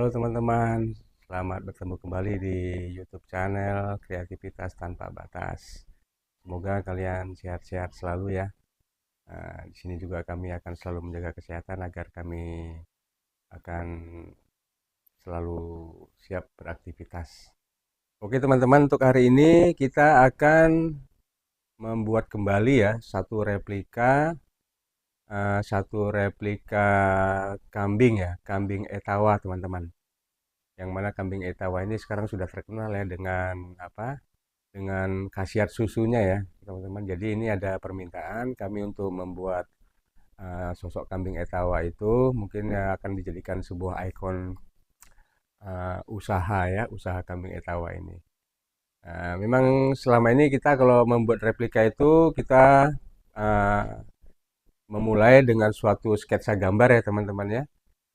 teman-teman, selamat bertemu kembali di YouTube channel Kreativitas Tanpa Batas. Semoga kalian sehat-sehat selalu ya. Di sini juga kami akan selalu menjaga kesehatan agar kami akan selalu siap beraktivitas. Oke teman-teman, untuk hari ini kita akan membuat kembali ya satu replika kambing ya, kambing Etawa teman-teman. Yang mana kambing Etawa ini sekarang sudah terkenal ya dengan dengan khasiat susunya ya teman-teman. Jadi ini ada permintaan kami untuk membuat sosok kambing Etawa itu mungkin akan dijadikan sebuah ikon usaha ya, usaha kambing Etawa ini. Memang selama ini kita kalau membuat replika itu kita uh, memulai dengan suatu sketsa gambar ya teman-teman ya.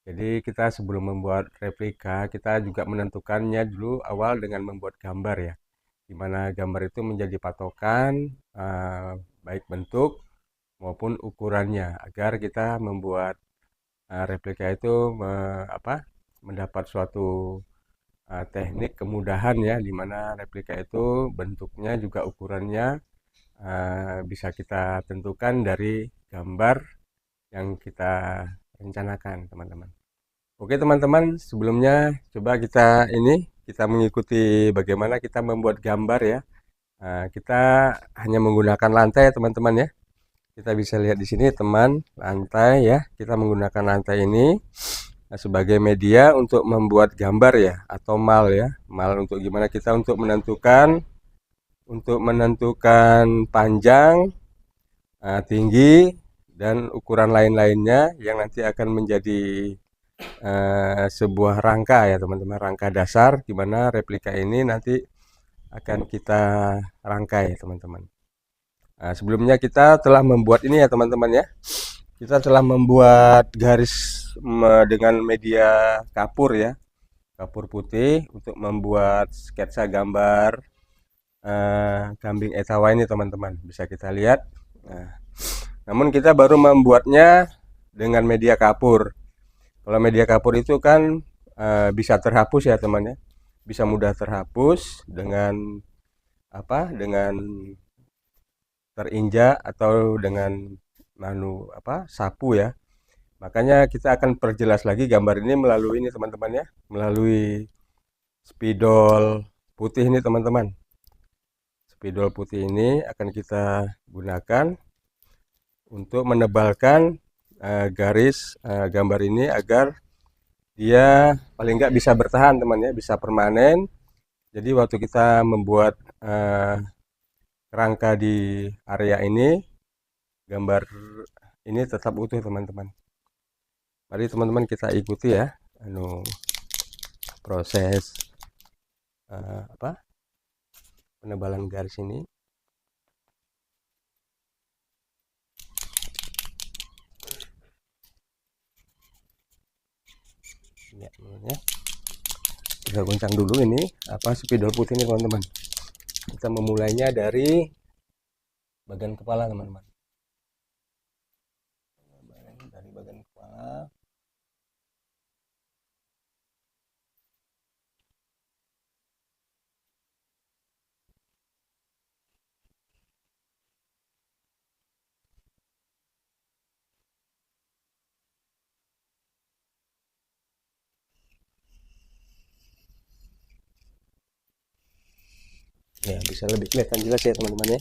Jadi kita sebelum membuat replika, kita juga menentukannya dulu awal dengan membuat gambar ya. Di mana gambar itu menjadi patokan baik bentuk maupun ukurannya agar kita membuat replika itu mendapat suatu teknik kemudahan ya, di mana replika itu bentuknya juga ukurannya bisa kita tentukan dari gambar yang kita rencanakan teman-teman. Oke teman-teman, sebelumnya coba kita mengikuti bagaimana kita membuat gambar ya. Kita hanya menggunakan lantai ya teman-teman ya. Kita bisa lihat di sini teman, lantai ya. Kita menggunakan lantai ini sebagai media untuk membuat gambar ya, atau mal ya. Mal untuk gimana kita untuk menentukan panjang, tinggi dan ukuran lain-lainnya yang nanti akan menjadi sebuah rangka ya teman-teman, rangka dasar di mana replika ini nanti akan kita rangkai teman-teman. Sebelumnya kita telah membuat ini ya teman-teman ya. Kita telah membuat garis dengan media kapur ya, kapur putih untuk membuat sketsa gambar kambing Etawa ini teman-teman. Bisa kita lihat. Nah, namun kita baru membuatnya dengan media kapur. Kalau media kapur itu kan bisa terhapus ya teman ya, bisa mudah terhapus dengan dengan terinjak atau dengan sapu ya. Makanya kita akan perjelas lagi gambar ini melalui ini teman-teman ya, melalui spidol putih ini teman-teman. Spidol putih ini akan kita gunakan untuk menebalkan garis gambar ini agar dia paling nggak bisa bertahan teman ya, bisa permanen. Jadi waktu kita membuat kerangka di area ini, gambar ini tetap utuh teman-teman. Mari teman-teman kita ikuti ya proses penebalan garis ini ya teman-teman ya. Kita goncang dulu ini spidol putih ini teman-teman. Kita memulainya dari bagian kepala teman-teman, dari bagian kepala. Ya bisa lebih kelihatan jelas ya teman-teman ya.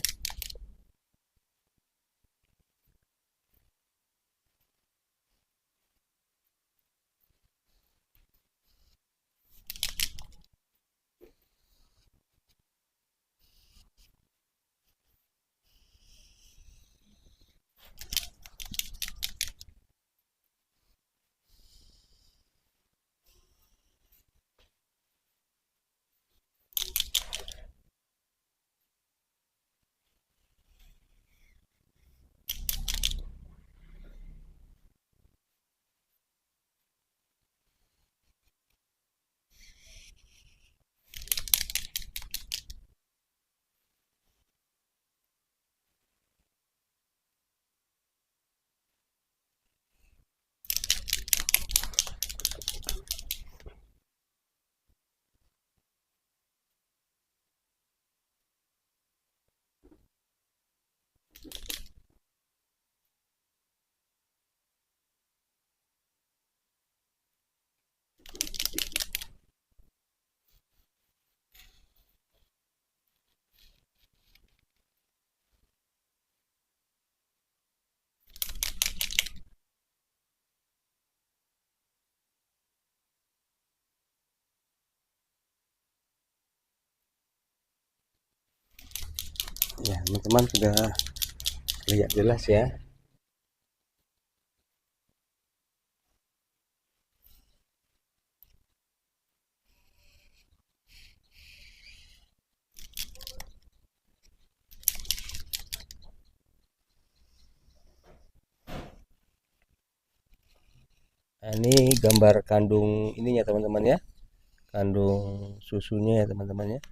Ya, teman-teman sudah lihat jelas ya. Nah, ini gambar kandung ininya teman-teman ya, kandung susunya ya teman-teman ya.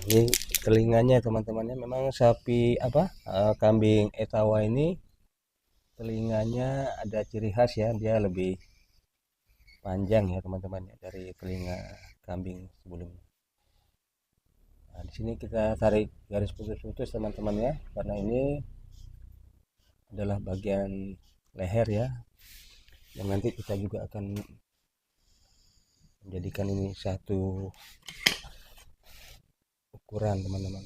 Ini telinganya teman-teman ya, memang sapi apa kambing Etawa ini telinganya ada ciri khas ya, dia lebih panjang ya teman-teman ya dari telinga kambing sebelumnya. Nah, di sini kita tarik garis putus-putus teman-teman ya, karena ini adalah bagian leher ya, yang nanti kita juga akan menjadikan ini satu ukuran teman-teman.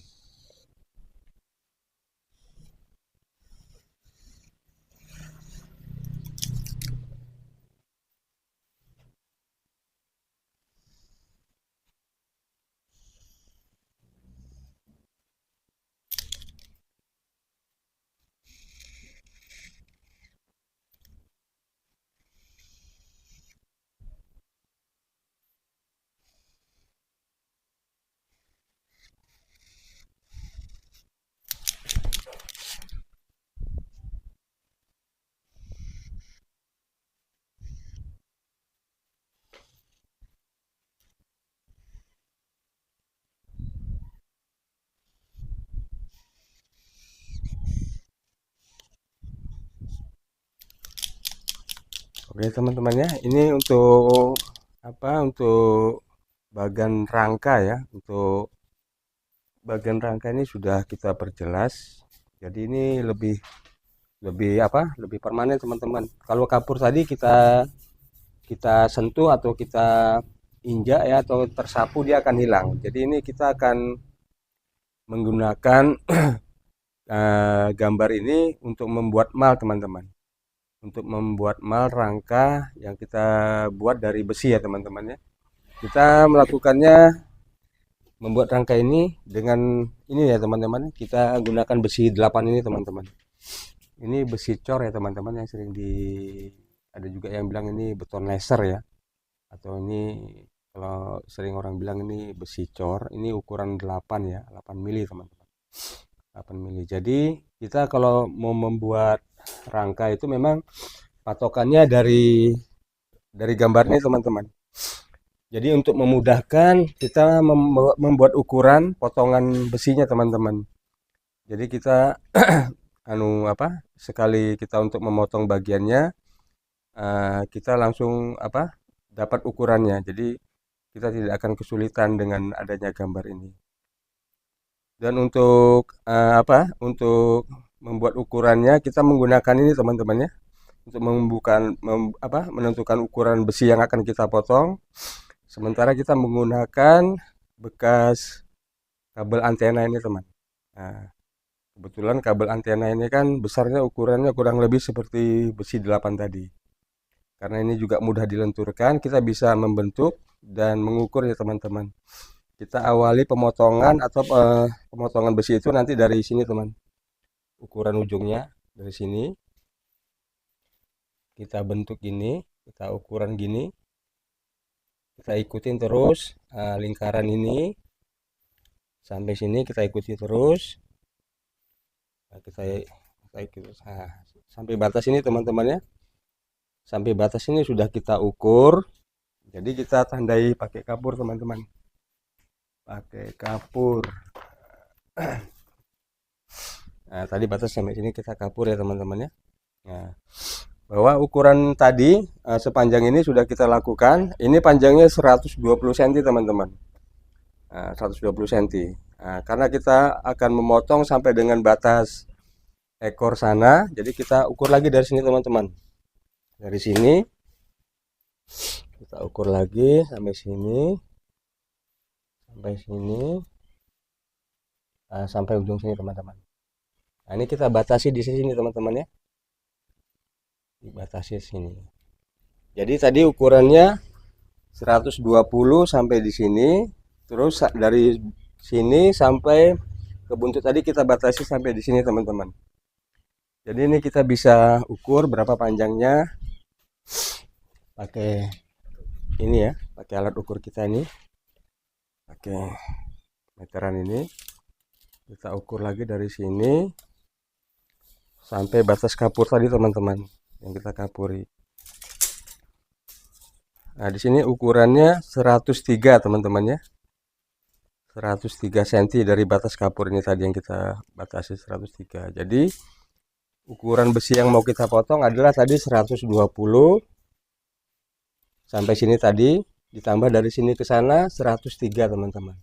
Oke teman-teman ya, ini untuk apa, untuk bagian rangka ya, untuk bagian rangka ini sudah kita perjelas. Jadi ini lebih lebih apa, lebih permanen teman-teman. Kalau kapur tadi kita kita sentuh atau kita injak ya atau tersapu dia akan hilang. Jadi ini kita akan menggunakan gambar ini untuk membuat mal teman-teman, untuk membuat mal rangka yang kita buat dari besi ya teman-teman ya. Kita melakukannya, membuat rangka ini dengan ini ya teman-teman, kita gunakan besi 8 ini teman-teman. Ini besi cor ya teman-teman, yang sering di, ada juga yang bilang ini beton laser ya, atau ini kalau sering orang bilang ini besi cor. Ini ukuran 8 ya, 8 mili teman-teman, 8 mili. Jadi kita kalau mau membuat rangka itu memang patokannya dari gambar ini teman-teman. Jadi untuk memudahkan kita membuat ukuran potongan besinya teman-teman. Jadi kita anu apa, sekali kita untuk memotong bagiannya, kita langsung apa, dapat ukurannya. Jadi kita tidak akan kesulitan dengan adanya gambar ini. Dan untuk apa, untuk membuat ukurannya kita menggunakan ini teman-teman ya, untuk menentukan ukuran besi yang akan kita potong. Sementara kita menggunakan bekas kabel antena ini teman. Nah, kebetulan kabel antena ini kan besarnya, ukurannya kurang lebih seperti besi 8 tadi. Karena ini juga mudah dilenturkan, kita bisa membentuk dan mengukur ya teman-teman. Kita awali pemotongan atau pemotongan besi itu nanti dari sini teman. Ukuran ujungnya dari sini. Kita bentuk gini, kita ukuran gini. Kita ikutin terus lingkaran ini sampai sini, kita ikuti terus. Nah, kita ikuti sampai batas ini teman-teman ya. Sampai batas ini sudah kita ukur. Jadi kita tandai pakai kapur teman-teman. Pakai kapur. Nah, tadi batas sampai sini kita kapur ya teman-teman ya. Nah, bahwa ukuran tadi sepanjang ini sudah kita lakukan. Ini panjangnya 120 cm teman-teman. 120 cm. Nah, karena kita akan memotong sampai dengan batas ekor sana, jadi kita ukur lagi dari sini teman-teman. Dari sini kita ukur lagi sampai sini, sampai ujung sini teman-teman. Nah, ini kita batasi di sini teman-teman ya, dibatasi sini. Jadi tadi ukurannya 120 sampai di sini, terus dari sini sampai ke buntut tadi kita batasi sampai di sini teman-teman. Jadi ini kita bisa ukur berapa panjangnya pakai ini ya, pakai alat ukur kita ini, pakai meteran ini. Kita ukur lagi dari sini sampai batas kapur tadi teman-teman, yang kita kapuri. Nah, di sini ukurannya 103 teman-teman ya. 103 cm dari batas kapur ini tadi yang kita batasi 103. Jadi ukuran besi yang mau kita potong adalah tadi 120 sampai sini tadi, ditambah dari sini ke sana 103 teman-teman.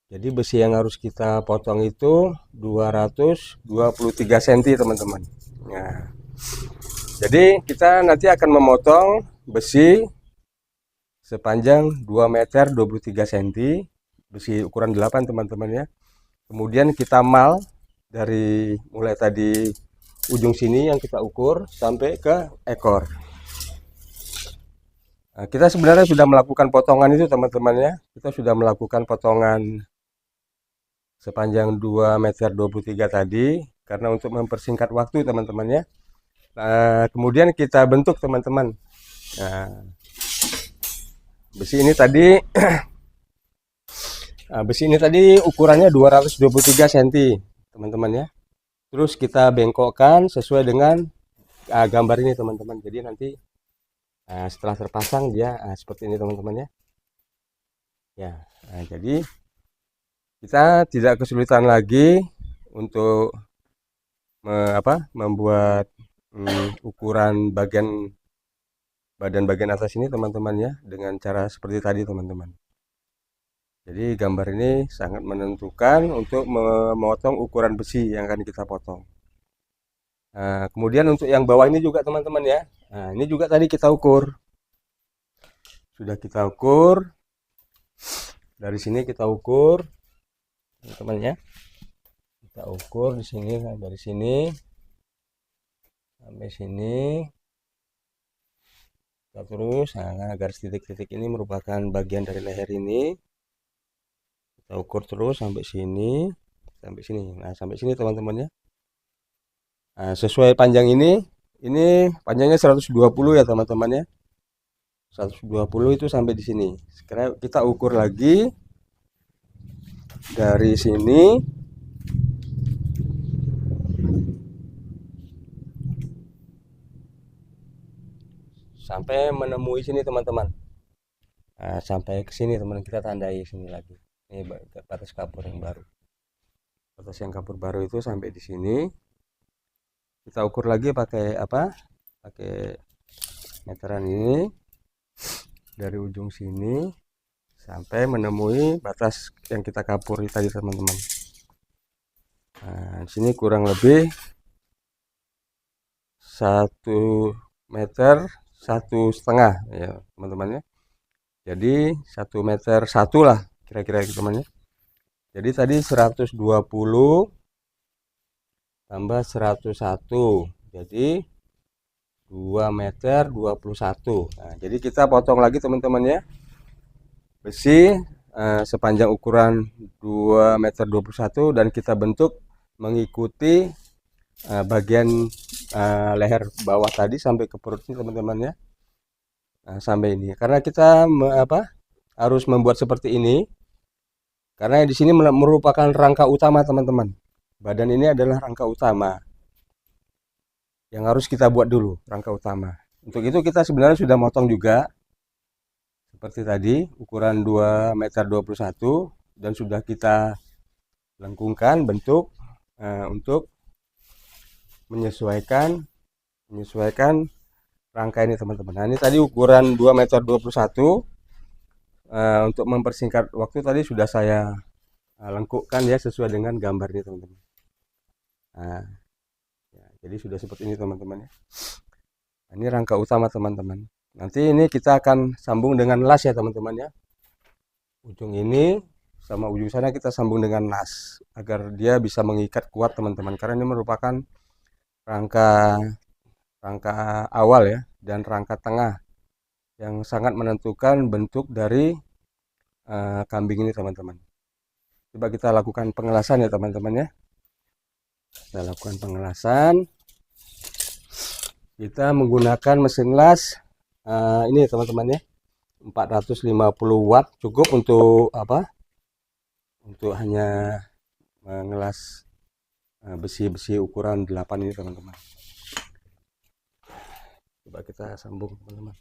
Jadi besi yang harus kita potong itu 223 cm teman-teman. Nah, jadi kita nanti akan memotong besi sepanjang 2 meter 23 cm, besi ukuran 8 teman-teman ya. Kemudian kita mal dari mulai tadi ujung sini yang kita ukur sampai ke ekor. Nah, kita sebenarnya sudah melakukan potongan itu teman-teman ya. Kita sudah melakukan potongan sepanjang 2 meter 23 tadi, karena untuk mempersingkat waktu teman-teman ya. Nah, kemudian kita bentuk teman-teman. Nah, besi ini tadi besi ini tadi ukurannya 223 cm teman-teman ya. Terus kita bengkokkan sesuai dengan gambar ini teman-teman. Jadi nanti setelah terpasang dia seperti ini teman-teman ya. Ya, jadi kita tidak kesulitan lagi untuk membuat ukuran bagian atas ini teman-teman ya, dengan cara seperti tadi teman-teman. Jadi gambar ini sangat menentukan untuk memotong ukuran besi yang akan kita potong. Nah, kemudian untuk yang bawah ini juga teman-teman ya. Nah, ini juga tadi kita ukur. Sudah kita ukur. Dari sini kita ukur teman-teman ya. Kita ukur di sini, dari sini sampai sini. Kita terus, nah, garis titik-titik ini merupakan bagian dari leher ini. Kita ukur terus sampai sini, sampai sini. Nah, sampai sini teman-teman ya. Nah, sesuai panjang ini panjangnya 120 ya teman-teman ya. 120 itu sampai di sini. Sekarang kita ukur lagi dari sini sampai menemui sini teman-teman. Nah, sampai ke sini teman, kita tandai sini lagi. Ini batas kapur yang baru. Batas yang kapur baru itu sampai di sini. Kita ukur lagi pakai apa? Pakai meteran ini dari ujung sini sampai menemui batas yang kita kapuri tadi teman-teman. Nah, di sini kurang lebih 1,5 meter ya teman-teman ya. Jadi 1,1 meter lah kira-kira teman-teman ya. Jadi tadi 120 tambah 101, jadi 2,21 meter. Nah, jadi kita potong lagi teman-teman ya, besi sepanjang ukuran 2,21 meter, dan kita bentuk mengikuti bagian leher bawah tadi sampai ke perut ini teman-teman ya. Nah, sampai ini karena kita harus membuat seperti ini karena di sini merupakan rangka utama teman-teman. Badan ini adalah rangka utama yang harus kita buat dulu, rangka utama. Untuk itu kita sebenarnya sudah motong juga seperti tadi ukuran 2,21 meter dan sudah kita lengkungkan bentuk untuk menyesuaikan rangka ini teman-teman. Nah ini tadi ukuran 2,21 m. Untuk mempersingkat waktu tadi sudah saya lengkukkan ya sesuai dengan gambar ini teman-teman. Nah, ya, jadi sudah seperti ini teman-teman ya. Nah, ini rangka utama teman-teman. Nanti ini kita akan sambung dengan las ya teman-teman ya. Ujung ini sama ujung sana kita sambung dengan las agar dia bisa mengikat kuat teman-teman. Karena ini merupakan rangka awal ya dan rangka tengah yang sangat menentukan bentuk dari kambing ini teman-teman. Coba kita lakukan pengelasan ya teman-teman ya. Kita lakukan pengelasan. Kita menggunakan mesin las ini teman-teman ya. 450 watt cukup untuk apa? Untuk hanya mengelas besi-besi ukuran 8 ini teman-teman. Coba kita sambung teman-teman.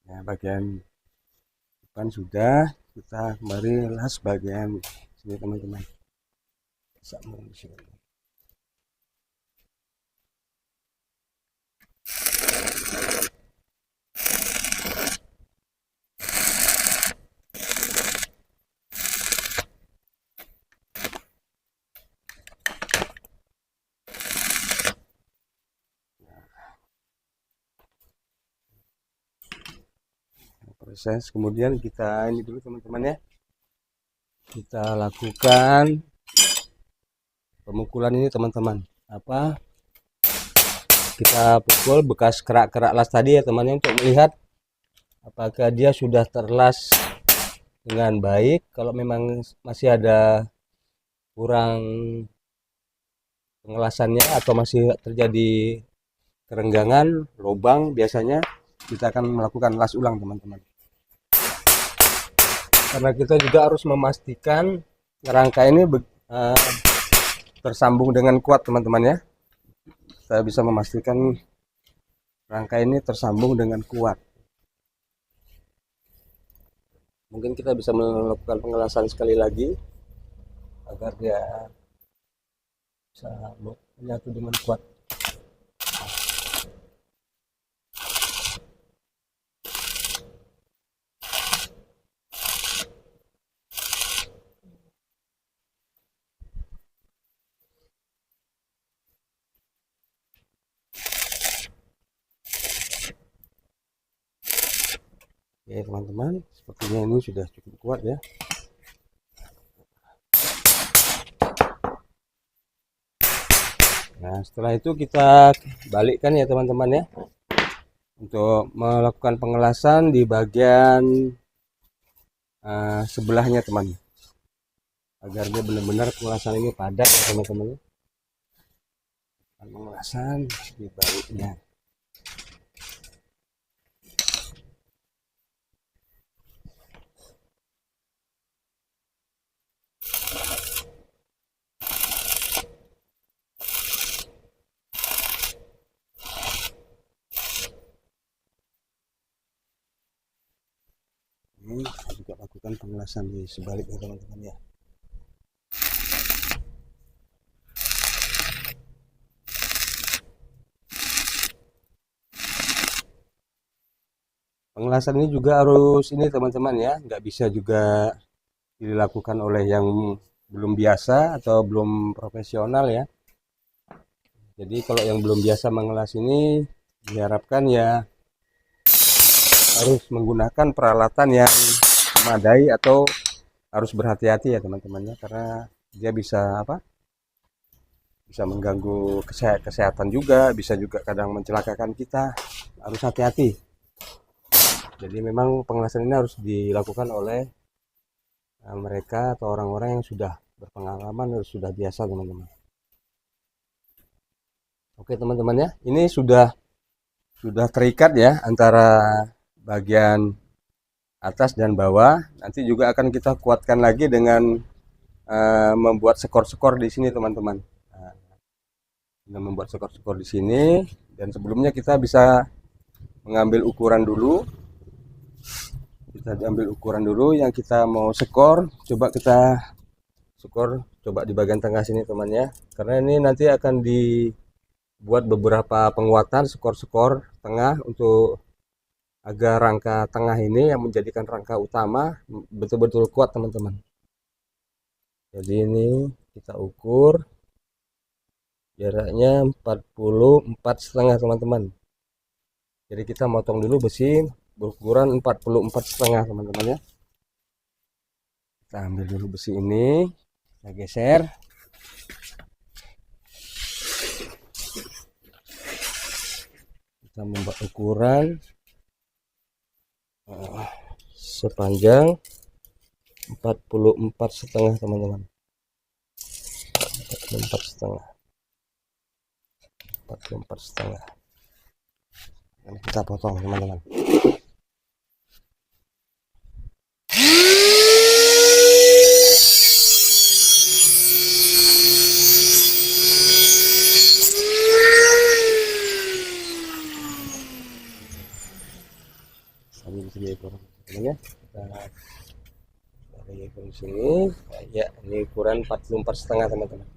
Nah, bagian depan sudah, kita kembali las bagian sini teman-teman. Sambung di sini. Proses kemudian kita ini dulu teman-teman ya, kita lakukan pemukulan ini teman-teman. Apa, kita pukul bekas kerak-kerak las tadi ya teman-teman untuk melihat apakah dia sudah terlas dengan baik. Kalau memang masih ada kurang pengelasannya atau masih terjadi kerenggangan, lubang, biasanya kita akan melakukan las ulang teman-teman. Karena kita juga harus memastikan rangka ini tersambung dengan kuat teman-teman ya. Saya bisa memastikan rangka ini tersambung dengan kuat. Mungkin kita bisa melakukan pengelasan sekali lagi agar dia bisa menyatu dengan kuat. Oke teman-teman, sepertinya ini sudah cukup kuat ya. Nah setelah itu kita balikkan ya teman-teman ya, untuk melakukan pengelasan di bagian sebelahnya teman, agar dia benar-benar pengelasan ini padat ya teman-teman. Pengelasan di baliknya. Ini juga lakukan pengelasan di sebaliknya teman-teman ya. Pengelasan ini juga harus ini teman-teman ya, nggak bisa juga dilakukan oleh yang belum biasa atau belum profesional ya. Jadi kalau yang belum biasa mengelas ini diharapkan ya harus menggunakan peralatan yang memadai atau harus berhati-hati ya teman-teman ya, karena dia bisa apa? Bisa mengganggu kesehatan juga, bisa juga kadang mencelakakan kita. Harus hati-hati. Jadi memang pengelasan ini harus dilakukan oleh mereka atau orang-orang yang sudah berpengalaman, sudah biasa teman-teman. Oke teman-teman ya, ini sudah terikat ya antara bagian atas dan bawah. Nanti juga akan kita kuatkan lagi dengan membuat skor-skor di sini teman-teman. Nah, dengan membuat skor-skor di sini, dan sebelumnya kita bisa mengambil ukuran dulu. Kita ambil ukuran dulu yang kita mau skor. Coba kita skor, coba di bagian tengah sini teman ya, karena ini nanti akan dibuat beberapa penguatan skor-skor tengah untuk agar rangka tengah ini yang menjadikan rangka utama betul-betul kuat teman-teman. Jadi ini kita ukur jaraknya 44,5 teman-teman. Jadi kita motong dulu besi berukuran 44,5 teman-teman ya. Kita ambil dulu besi ini, kita geser. Kita membuat ukuran sepanjang 44,5 teman-teman. 44,5. 44,5. Ini kita potong teman-teman. Sambil segi ekor ya. Kita dari ekor sini ya, ini ukuran 44,5 teman-teman.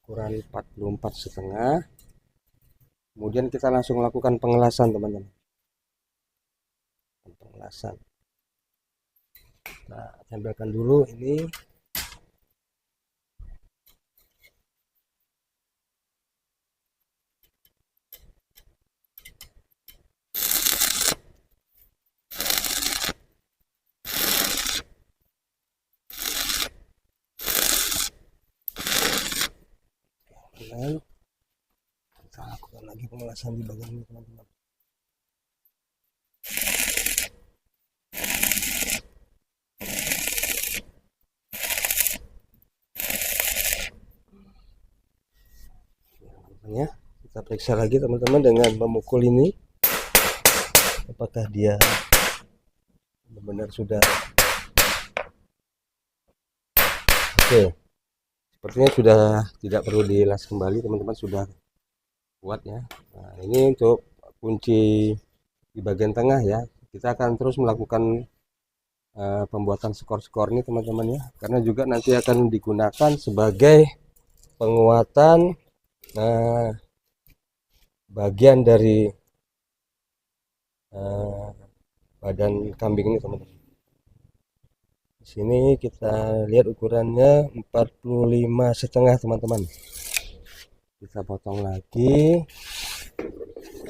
Ukuran 44,5. Kemudian kita langsung lakukan pengelasan teman-teman. Pengelasan. Nah, tempelkan dulu ini. Lalu kita lakukan lagi pengelasan di bagian ini teman-teman. Ya, kita periksa lagi teman-teman dengan memukul ini, apakah dia benar-benar sudah oke. Sepertinya sudah tidak perlu dilas kembali teman-teman, sudah kuat ya. Nah, ini untuk kunci di bagian tengah ya. Kita akan terus melakukan pembuatan skor-skor ini teman-teman ya, karena juga nanti akan digunakan sebagai penguatan bagian dari badan kambing ini teman-teman. Di sini kita lihat ukurannya 45,5 teman-teman. Kita potong lagi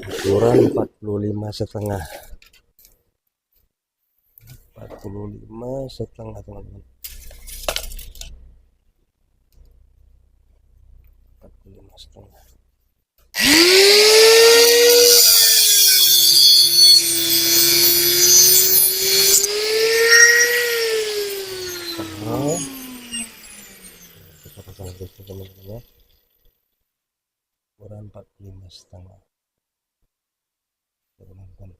ukuran 45,5. 45,5 teman-teman. 45,5. Kita pasang lagi teman-teman ya. Ukuran 45,5 teman-teman.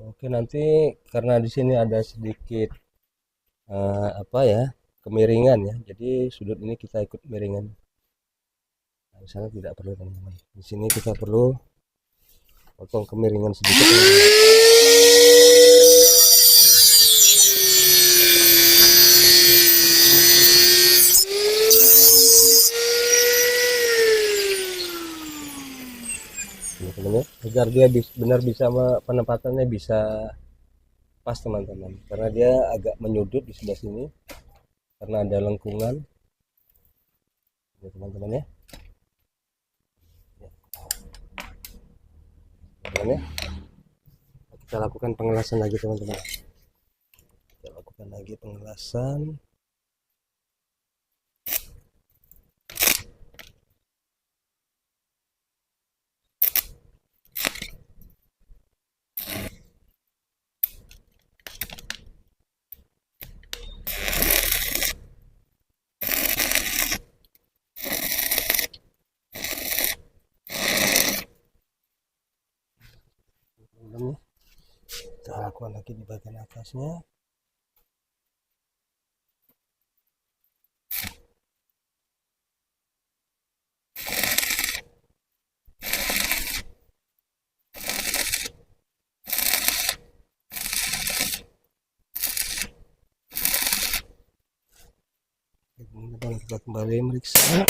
Oke, nanti karena di sini ada sedikit apa ya, kemiringan ya, jadi sudut ini kita ikut miringan. Nah, di sana tidak perlu teman-teman. Di sini kita perlu potong kemiringan sedikit teman-teman. Teman-teman, agar dia benar bisa penempatannya bisa pas teman-teman, karena dia agak menyudut di sebelah sini karena ada lengkungan ya teman-teman ya. Teman-teman ya, kita lakukan pengelasan lagi teman-teman. Kita lakukan lagi pengelasan. kuat lagi di bagian atasnya. Teman-teman, kita kembali meriksa.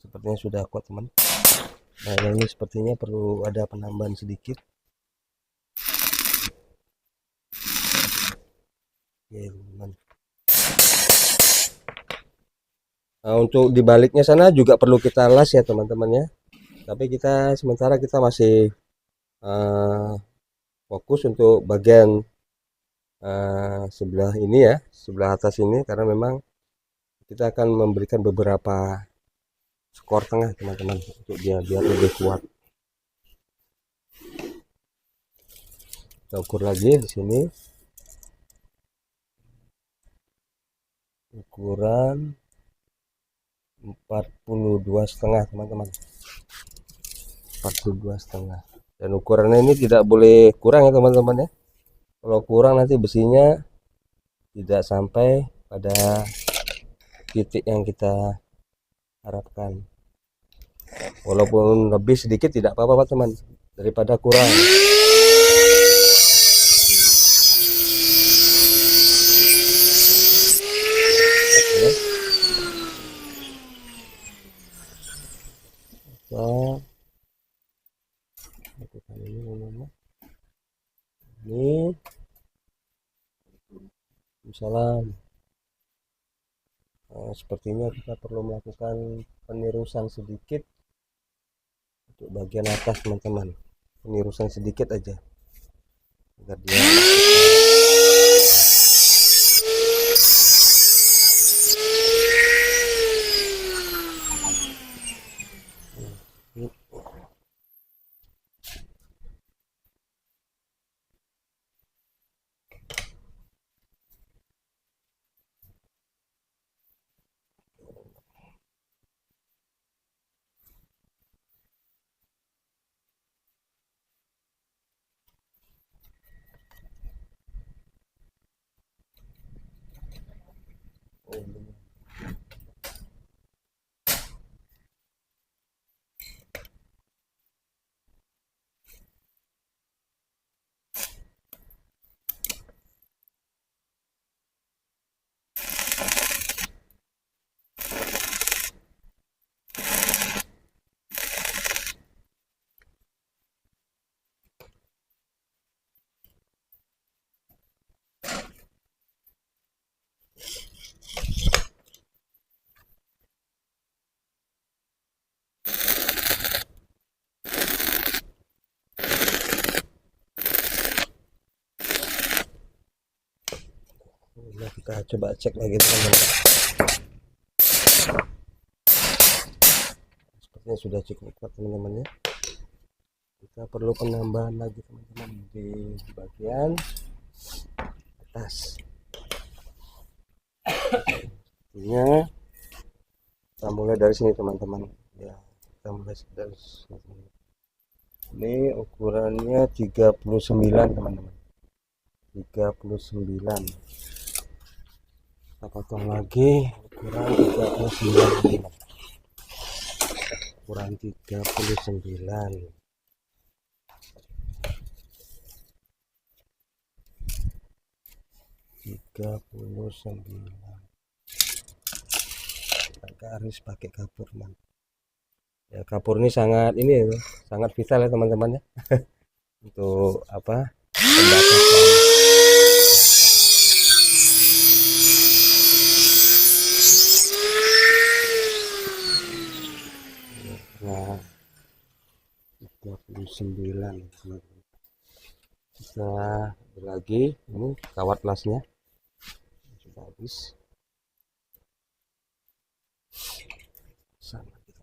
Sepertinya sudah kuat teman. Nah ini sepertinya perlu ada penambahan sedikit. Oke teman. Nah, untuk di baliknya sana juga perlu kita las ya teman-teman ya. Tapi kita sementara kita masih fokus untuk bagian sebelah ini ya, sebelah atas ini, karena memang kita akan memberikan beberapa skor tengah teman-teman untuk dia biar lebih kuat. Kita ukur lagi di sini, ukuran 42,5 teman-teman, 42,5, dan ukurannya ini tidak boleh kurang ya teman-teman ya. Kalau kurang nanti besinya tidak sampai pada titik yang kita harapkan. Walaupun lebih sedikit tidak apa-apa teman, daripada kurang. Nah, lakukan ini teman-teman. Ini misalnya sepertinya kita perlu melakukan penirusan sedikit untuk bagian atas teman-teman, penirusan sedikit aja agar dia kita coba cek lagi teman-teman. Sepertinya sudah cukup kuat teman-teman ya. Kita perlu penambahan lagi teman-teman di bagian atas. Artinya kita mulai dari sini teman-teman ya, kita mulai dari sini. Ini ukurannya 39 teman-teman, 39. Kita potong lagi ukuran 39 teman. Ukuran 39, 39. Harus pakai kapur teman ya. Kapur ini sangat ini ya, sangat vital ya teman-teman ya untuk apa, pembatasan. Nah 39 teman-teman. Kita lagi ini kawat lasnya sudah habis. Sama gitu.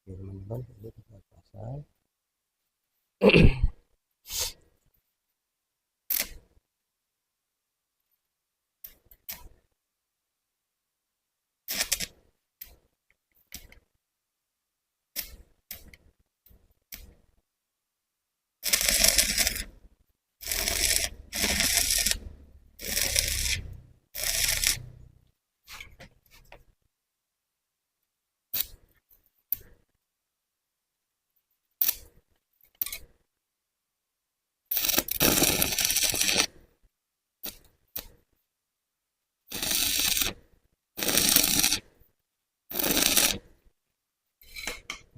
Oke teman-teman, ini kita pasang.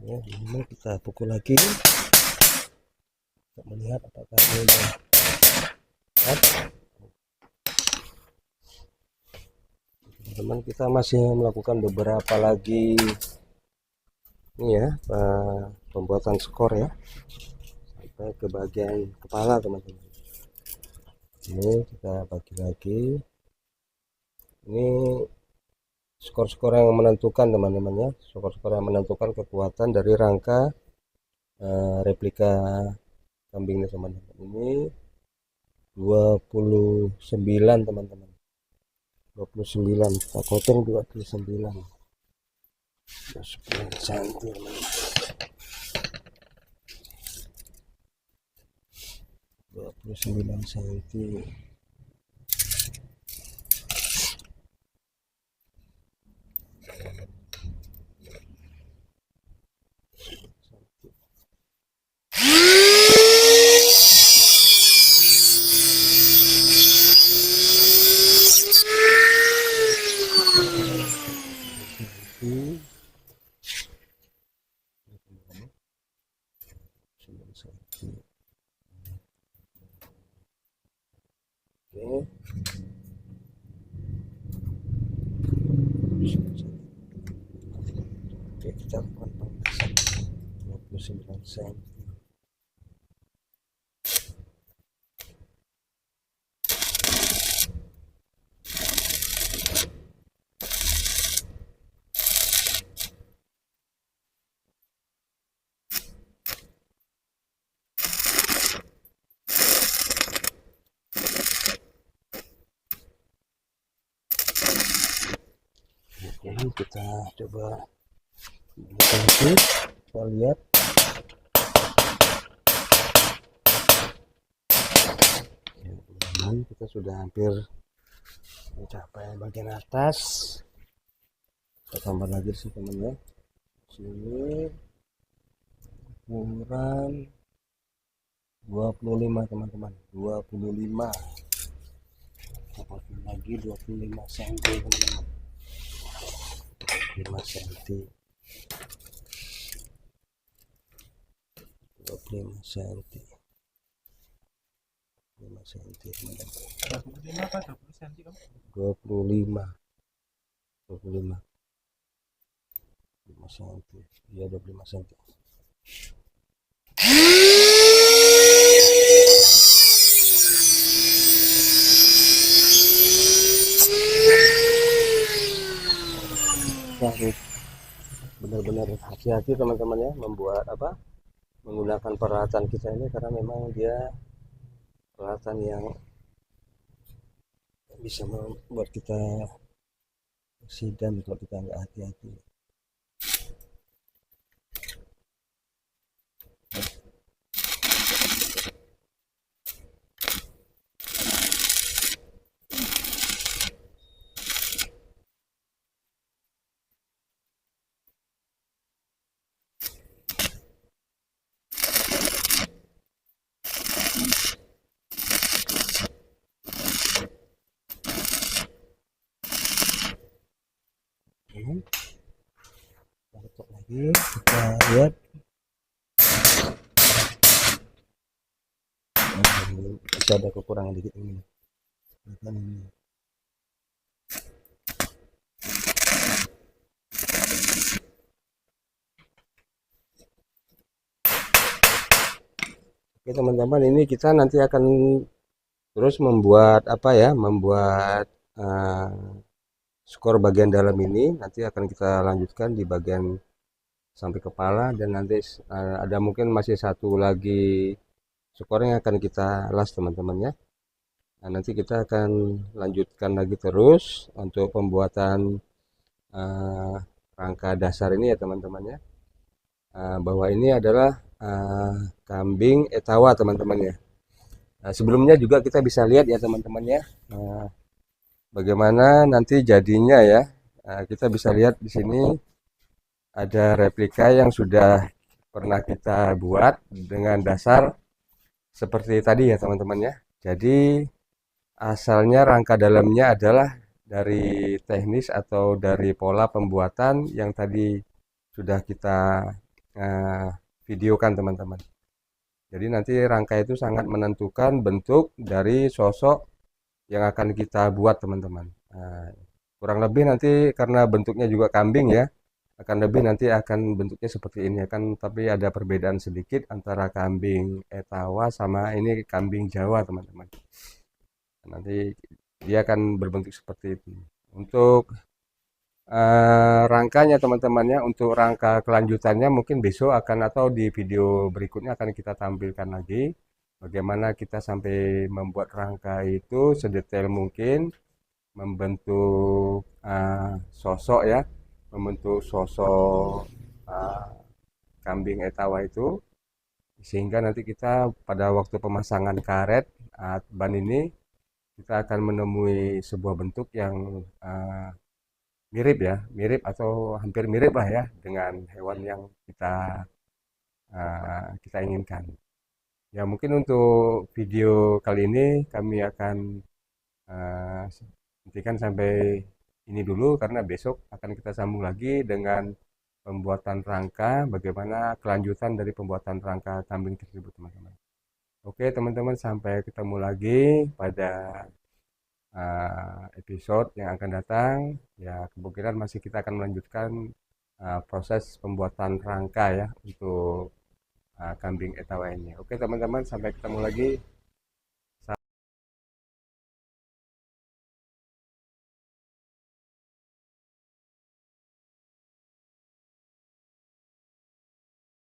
Ya, ini kita pukul lagi untuk melihat apakah ini udah kuat. Teman-teman, kita masih melakukan beberapa lagi ini ya, pembuatan skor ya, sampai ke bagian kepala teman-teman. Ini kita bagi lagi. Ini skor-skor yang menentukan teman-teman ya, skor-skor yang menentukan kekuatan dari rangka replika kambingnya teman-teman. Ini 29 teman-teman, 29 kita potong 29 10 cm, 29 cm. Oke. Oke, kita lakukan pemanasan 29 cm. Oke, kita coba kita lihat. Kita sudah hampir mencapai bagian atas. Kita tambah lagi sih teman ya, sini ukuran 25 teman-teman, 25. Kita potong lagi 25 cm teman-teman, 25 cm, 25 cm, 5 cm teman-teman. 25 apa 20 cm kamu? 25 25 5 cm, iya 25 cm. Harus benar-benar hati-hati teman-teman ya, membuat menggunakan peralatan kita ini, karena memang dia peralatan yang bisa membuat kita accident kalau kita nggak hati-hati. Kita letak lagi, kita lihat. Bisa ada kekurangan dikit ini. Oke teman-teman, ini kita nanti akan terus membuat membuat skor bagian dalam ini. Nanti akan kita lanjutkan di bagian sampai kepala, dan nanti ada mungkin masih satu lagi skor yang akan kita las teman-teman ya. Nah, nanti kita akan lanjutkan lagi terus untuk pembuatan rangka dasar ini ya teman-teman ya. Bahwa ini adalah kambing Etawa teman-teman ya. Nah, sebelumnya juga kita bisa lihat ya teman-teman ya, bagaimana nanti jadinya ya. Kita bisa lihat di sini ada replika yang sudah pernah kita buat dengan dasar seperti tadi ya teman-teman ya. Jadi asalnya rangka dalamnya adalah dari teknis atau dari pola pembuatan yang tadi sudah kita videokan teman-teman. Jadi nanti rangka itu sangat menentukan bentuk dari sosok yang akan kita buat teman-teman. Kurang lebih nanti karena bentuknya juga kambing ya, akan lebih nanti akan bentuknya seperti ini akan, tapi ada perbedaan sedikit antara kambing Etawa sama ini kambing Jawa teman-teman. Nanti dia akan berbentuk seperti itu. Untuk rangkanya teman-teman ya, untuk rangka kelanjutannya mungkin besok akan atau di video berikutnya akan kita tampilkan lagi bagaimana kita sampai membuat rangka itu sedetail mungkin, membentuk sosok ya, membentuk sosok kambing Etawa itu, sehingga nanti kita pada waktu pemasangan karet ban ini kita akan menemui sebuah bentuk yang mirip ya, mirip atau hampir mirip lah ya dengan hewan yang kita inginkan. Ya mungkin untuk video kali ini kami akan uh, hentikan sampai ini dulu karena besok akan kita sambung lagi dengan pembuatan rangka, bagaimana kelanjutan dari pembuatan rangka kambing tersebut teman-teman. Oke teman-teman, sampai ketemu lagi pada episode yang akan datang. Ya kemungkinan masih kita akan melanjutkan proses pembuatan rangka ya untuk kambing Etawa ini. Oke teman-teman, sampai ketemu lagi.